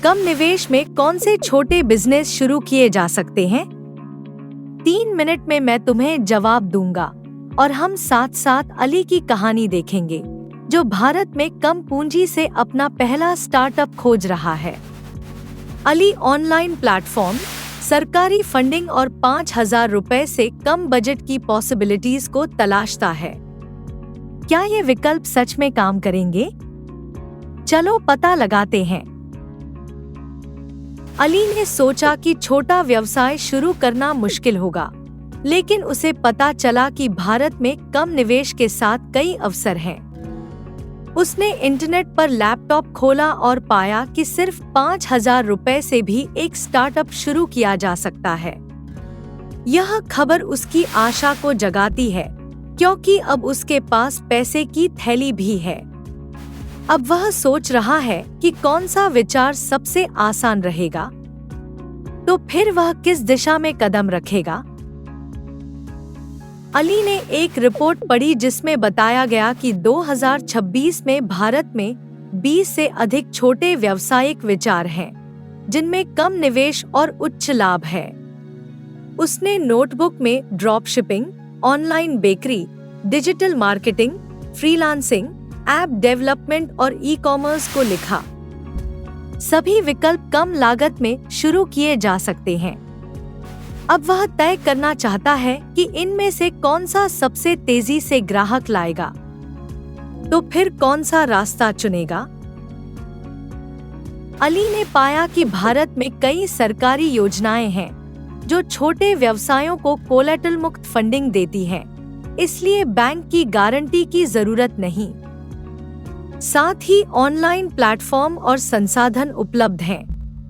कम निवेश में कौन से छोटे बिजनेस शुरू किए जा सकते हैं? 3 मिनट में मैं तुम्हें जवाब दूंगा और हम साथ साथ अली की कहानी देखेंगे, जो भारत में कम पूंजी से अपना पहला स्टार्टअप खोज रहा है। अली ऑनलाइन प्लेटफॉर्म, सरकारी फंडिंग और 5,000 रुपए से कम बजट की पॉसिबिलिटीज को तलाशता है। क्या ये विकल्प सच में काम करेंगे? चलो पता लगाते हैं। अली ने सोचा कि छोटा व्यवसाय शुरू करना मुश्किल होगा, लेकिन उसे पता चला कि भारत में कम निवेश के साथ कई अवसर हैं। उसने इंटरनेट पर लैपटॉप खोला और पाया कि सिर्फ 5,000 रुपए से भी एक स्टार्टअप शुरू किया जा सकता है। यह खबर उसकी आशा को जगाती है, क्योंकि अब उसके पास पैसे की थैली भी है। अब वह सोच रहा है कि कौन सा विचार सबसे आसान रहेगा। तो फिर वह किस दिशा में कदम रखेगा? अली ने एक रिपोर्ट पढ़ी जिसमें बताया गया कि 2026 में भारत में 20 से अधिक छोटे व्यावसायिक विचार हैं, जिनमें कम निवेश और उच्च लाभ है। उसने नोटबुक में drop shipping, online bakery, digital marketing, freelancing, app development और ई-कॉमर्स को लिखा। सभी विकल्प कम लागत में शुरू किए जा सकते हैं। अब वह तय करना चाहता है कि इनमें से कौन सा सबसे तेजी से ग्राहक लाएगा। तो फिर कौन सा रास्ता चुनेगा? अली ने पाया कि भारत में कई सरकारी योजनाएं हैं जो छोटे व्यवसायों को कोलैटरल मुक्त फंडिंग देती हैं, इसलिए बैंक की गारंटी की जरूरत नहीं। साथ ही ऑनलाइन प्लेटफॉर्म और संसाधन उपलब्ध हैं,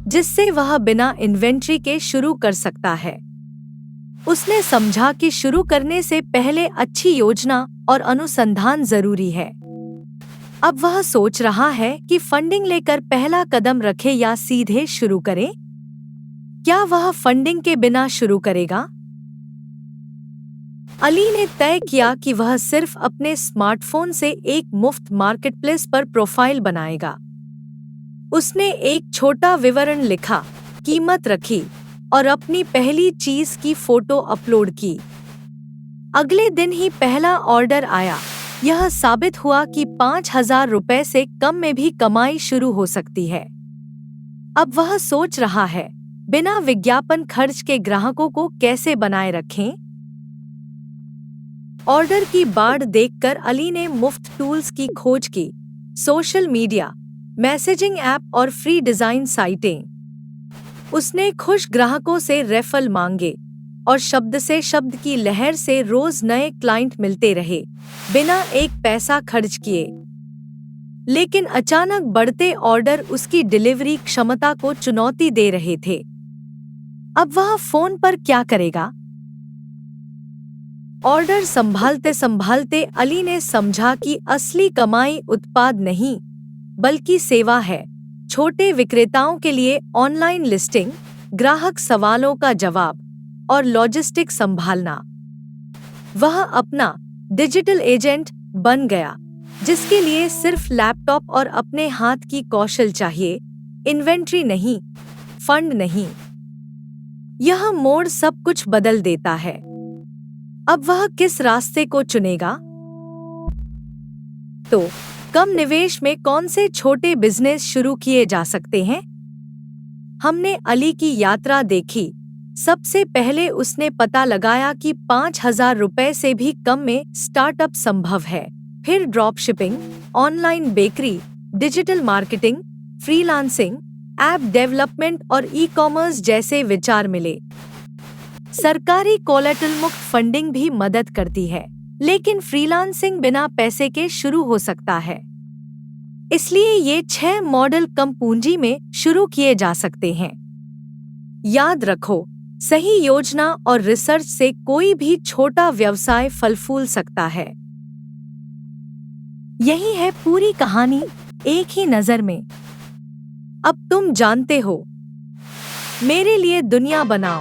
जिससे वह बिना इन्वेंट्री के शुरू कर सकता है। उसने समझा कि शुरू करने से पहले अच्छी योजना और अनुसंधान जरूरी है। अब वह सोच रहा है कि फंडिंग लेकर पहला कदम रखे या सीधे शुरू करे। क्या वह फंडिंग के बिना शुरू करेगा? अली ने तय किया कि वह सिर्फ अपने स्मार्टफोन से एक मुफ्त मार्केटप्लेस पर प्रोफाइल बनाएगा। उसने एक छोटा विवरण लिखा, कीमत रखी और अपनी पहली चीज की फोटो अपलोड की। अगले दिन ही पहला ऑर्डर आया। यह साबित हुआ कि 5,000 रुपए से कम में भी कमाई शुरू हो सकती है। अब वह सोच रहा है, बिना विज्ञापन खर्च के ग्राहकों को कैसे बनाए रखें। ऑर्डर की बाढ़ देखकर अली ने मुफ्त टूल्स की खोज की, सोशल मीडिया, मैसेजिंग ऐप और फ्री डिजाइन साइटें। उसने खुश ग्राहकों से रेफरल मांगे और शब्द से शब्द की लहर से रोज नए क्लाइंट मिलते रहे, बिना एक पैसा खर्च किए। लेकिन अचानक बढ़ते ऑर्डर उसकी डिलीवरी क्षमता को चुनौती दे रहे थे। अब वह फोन पर क्या करेगा? ऑर्डर संभालते संभालते अली ने समझा कि असली कमाई उत्पाद नहीं, बल्कि सेवा है। छोटे विक्रेताओं के लिए ऑनलाइन लिस्टिंग, ग्राहक सवालों का जवाब और लॉजिस्टिक संभालना। वह अपना डिजिटल एजेंट बन गया, जिसके लिए सिर्फ लैपटॉप और अपने हाथ की कौशल चाहिए, इन्वेंट्री नहीं, फंड नहीं। यह मोड़ सब कुछ बदल देता है। अब वह किस रास्ते को चुनेगा? तो कम निवेश में कौन से छोटे बिजनेस शुरू किए जा सकते हैं? हमने अली की यात्रा देखी। सबसे पहले उसने पता लगाया कि 5,000 रुपए से भी कम में स्टार्टअप संभव है। फिर drop shipping, online bakery, digital marketing, freelancing, app development और ई-कॉमर्स जैसे विचार मिले। सरकारी कोलैटरल मुक्त फंडिंग भी मदद करती है, लेकिन फ्रीलांसिंग बिना पैसे के शुरू हो सकता है। इसलिए ये 6 मॉडल कम पूंजी में शुरू किए जा सकते हैं। याद रखो, सही योजना और रिसर्च से कोई भी छोटा व्यवसाय फल फूल सकता है। यही है पूरी कहानी, एक ही नजर में। अब तुम जानते हो। मेरे लिए दुनिया बनाओ।